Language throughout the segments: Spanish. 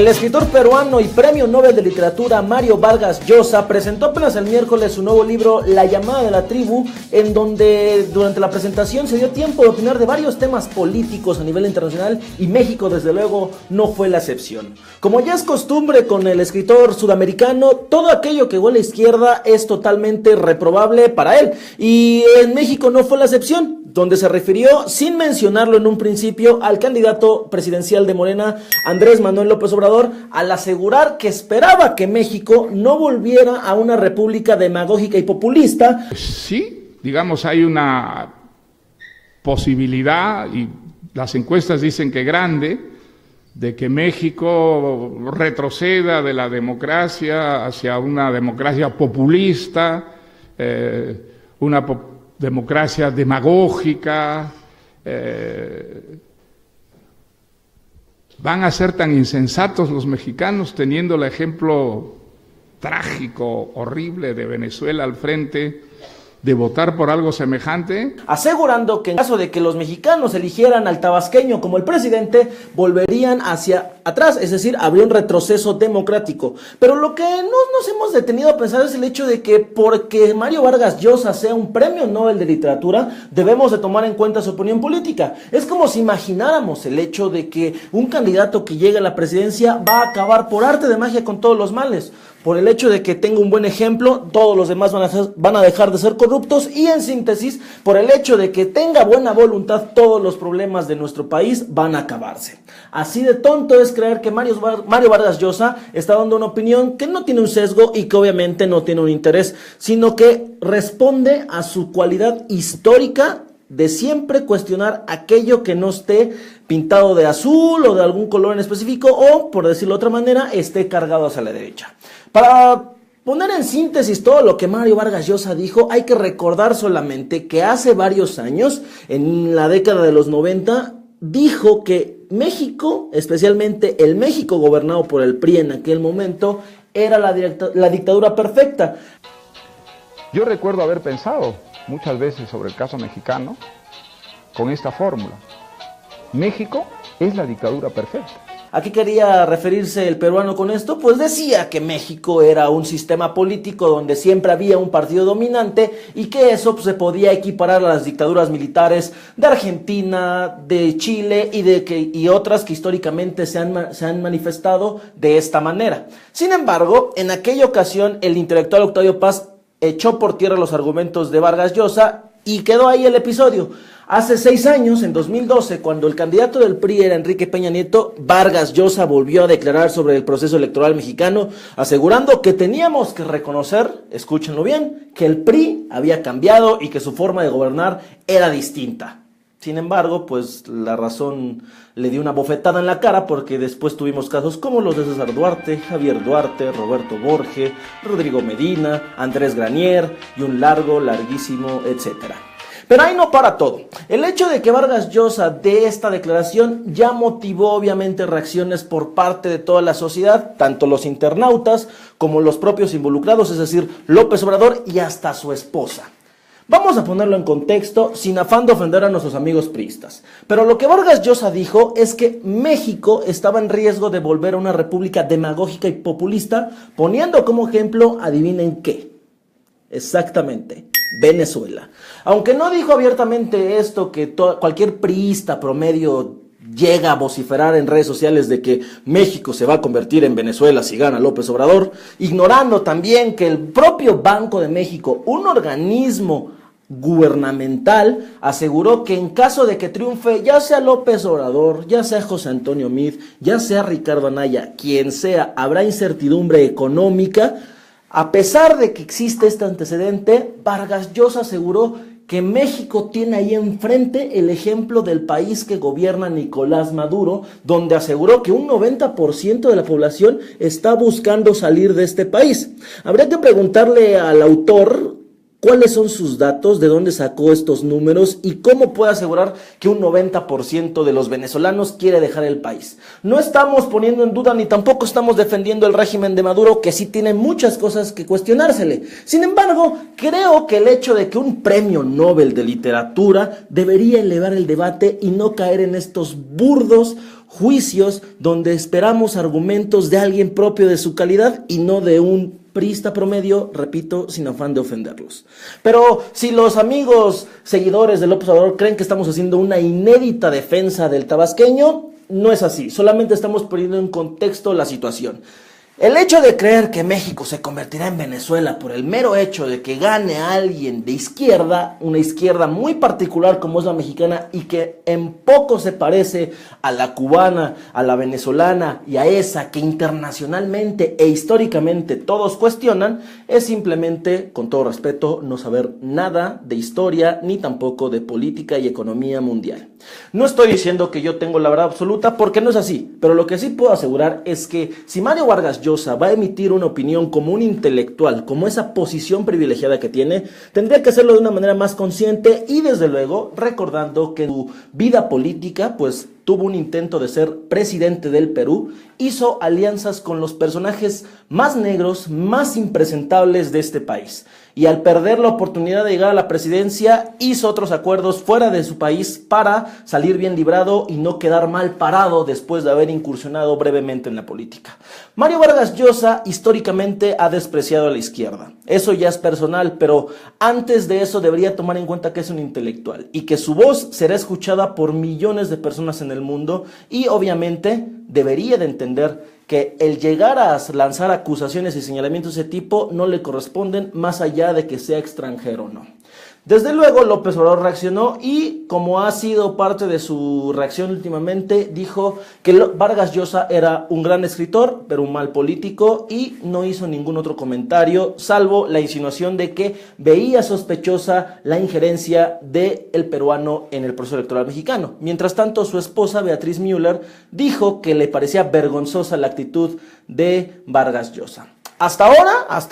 El escritor peruano y premio Nobel de Literatura Mario Vargas Llosa presentó apenas el miércoles su nuevo libro La llamada de la tribu, en donde durante la presentación se dio tiempo de opinar de varios temas políticos a nivel internacional, y México desde luego no fue la excepción. Como ya es costumbre con el escritor sudamericano, todo aquello que huele a izquierda es totalmente reprobable para él, y en México no fue la excepción, donde se refirió, sin mencionarlo en un principio, al candidato presidencial de Morena, Andrés Manuel López Obrador, al asegurar que esperaba que México no volviera a una república demagógica y populista. Sí, digamos, hay una posibilidad, y las encuestas dicen que grande, de que México retroceda de la democracia hacia una democracia populista, democracia demagógica. ¿Van a ser tan insensatos los mexicanos teniendo el ejemplo trágico, horrible de Venezuela al frente, de votar por algo semejante? Asegurando que en caso de que los mexicanos eligieran al tabasqueño como el presidente, volverían hacia atrás, es decir, habría un retroceso democrático. Pero lo que no nos hemos detenido a pensar es el hecho de que porque Mario Vargas Llosa sea un premio Nobel de Literatura, debemos de tomar en cuenta su opinión política. Es como si imagináramos el hecho de que un candidato que llegue a la presidencia va a acabar por arte de magia con todos los males. Por el hecho de que tenga un buen ejemplo, todos los demás van a dejar de ser corruptos, y en síntesis, por el hecho de que tenga buena voluntad, todos los problemas de nuestro país van a acabarse. Así de tonto es creer que Mario Vargas Llosa está dando una opinión que no tiene un sesgo y que obviamente no tiene un interés, sino que responde a su cualidad histórica de siempre cuestionar aquello que no esté pintado de azul o de algún color en específico, o, por decirlo de otra manera, esté cargado hacia la derecha. Para poner en síntesis todo lo que Mario Vargas Llosa dijo, hay que recordar solamente que hace varios años, en la década de los 90, dijo que México, especialmente el México gobernado por el PRI en aquel momento, era la dictadura perfecta. Yo recuerdo haber pensado muchas veces sobre el caso mexicano con esta fórmula: México es la dictadura perfecta. ¿A qué quería referirse el peruano con esto? Pues decía que México era un sistema político donde siempre había un partido dominante, y que eso pues, se podía equiparar a las dictaduras militares de Argentina, de Chile y otras que históricamente se han manifestado de esta manera. Sin embargo, en aquella ocasión el intelectual Octavio Paz echó por tierra los argumentos de Vargas Llosa y quedó ahí el episodio. Hace 6 años, en 2012, cuando el candidato del PRI era Enrique Peña Nieto, Vargas Llosa volvió a declarar sobre el proceso electoral mexicano, asegurando que teníamos que reconocer, escúchenlo bien, que el PRI había cambiado y que su forma de gobernar era distinta. Sin embargo, pues la razón le dio una bofetada en la cara, porque después tuvimos casos como los de César Duarte, Javier Duarte, Roberto Borge, Rodrigo Medina, Andrés Granier y un larguísimo etcétera. Pero ahí no para todo. El hecho de que Vargas Llosa dé esta declaración ya motivó obviamente reacciones por parte de toda la sociedad, tanto los internautas como los propios involucrados, es decir, López Obrador y hasta su esposa. Vamos a ponerlo en contexto sin afán de ofender a nuestros amigos priistas. Pero lo que Vargas Llosa dijo es que México estaba en riesgo de volver a una república demagógica y populista, poniendo como ejemplo, adivinen qué, exactamente, Venezuela. Aunque no dijo abiertamente esto, que cualquier priista promedio llega a vociferar en redes sociales de que México se va a convertir en Venezuela si gana López Obrador, ignorando también que el propio Banco de México, un organismo gubernamental, aseguró que en caso de que triunfe, ya sea López Obrador, ya sea José Antonio Meade, ya sea Ricardo Anaya, quien sea, habrá incertidumbre económica. A pesar de que existe este antecedente, Vargas Llosa aseguró que México tiene ahí enfrente el ejemplo del país que gobierna Nicolás Maduro, donde aseguró que un 90% de la población está buscando salir de este país. Habría que preguntarle al autor ¿Cuáles son sus datos? ¿De dónde sacó estos números? ¿Y cómo puede asegurar que un 90% de los venezolanos quiere dejar el país? No estamos poniendo en duda ni tampoco estamos defendiendo el régimen de Maduro, que sí tiene muchas cosas que cuestionársele. Sin embargo, creo que el hecho de que un premio Nobel de literatura debería elevar el debate y no caer en estos burdos juicios donde esperamos argumentos de alguien propio de su calidad y no de un priista promedio, repito, sin afán de ofenderlos. Pero si los amigos seguidores de López Obrador creen que estamos haciendo una inédita defensa del tabasqueño, no es así, solamente estamos poniendo en contexto la situación. El hecho de creer que México se convertirá en Venezuela por el mero hecho de que gane a alguien de izquierda, una izquierda muy particular como es la mexicana y que en poco se parece a la cubana, a la venezolana y a esa que internacionalmente e históricamente todos cuestionan, es simplemente, con todo respeto, no saber nada de historia ni tampoco de política y economía mundial. No estoy diciendo que yo tengo la verdad absoluta porque no es así, pero lo que sí puedo asegurar es que si Mario Vargas Llosa va a emitir una opinión como un intelectual, como esa posición privilegiada que tiene, tendría que hacerlo de una manera más consciente y desde luego recordando que en su vida política pues tuvo un intento de ser presidente del Perú, hizo alianzas con los personajes más negros, más impresentables de este país. Y al perder la oportunidad de llegar a la presidencia, hizo otros acuerdos fuera de su país para salir bien librado y no quedar mal parado después de haber incursionado brevemente en la política. Mario Vargas Llosa históricamente ha despreciado a la izquierda. Eso ya es personal, pero antes de eso debería tomar en cuenta que es un intelectual y que su voz será escuchada por millones de personas en el mundo y obviamente debería de entender que el llegar a lanzar acusaciones y señalamientos de ese tipo no le corresponden más allá de que sea extranjero o no. Desde luego López Obrador reaccionó y, como ha sido parte de su reacción últimamente, dijo que Vargas Llosa era un gran escritor, pero un mal político, y no hizo ningún otro comentario, salvo la insinuación de que veía sospechosa la injerencia del peruano en el proceso electoral mexicano. Mientras tanto, su esposa, Beatriz Müller, dijo que le parecía vergonzosa la actitud de Vargas Llosa. Hasta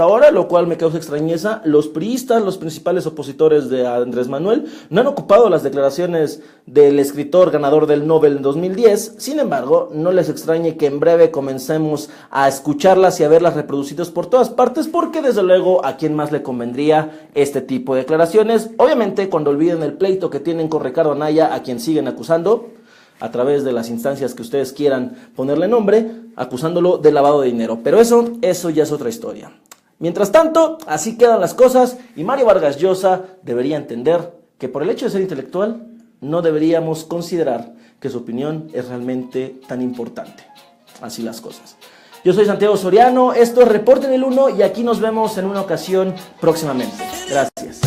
ahora, lo cual me causa extrañeza, los priistas, los principales opositores de Andrés Manuel, no han ocupado las declaraciones del escritor ganador del Nobel en 2010. Sin embargo, no les extrañe que en breve comencemos a escucharlas y a verlas reproducidas por todas partes, porque desde luego a quién más le convendría este tipo de declaraciones. Obviamente, cuando olviden el pleito que tienen con Ricardo Anaya, a quien siguen acusando a través de las instancias que ustedes quieran ponerle nombre, acusándolo de lavado de dinero. Pero eso ya es otra historia. Mientras tanto, así quedan las cosas y Mario Vargas Llosa debería entender que por el hecho de ser intelectual no deberíamos considerar que su opinión es realmente tan importante. Así las cosas. Yo soy Santiago Soriano, esto es Reporte en el 1 y aquí nos vemos en una ocasión próximamente. Gracias.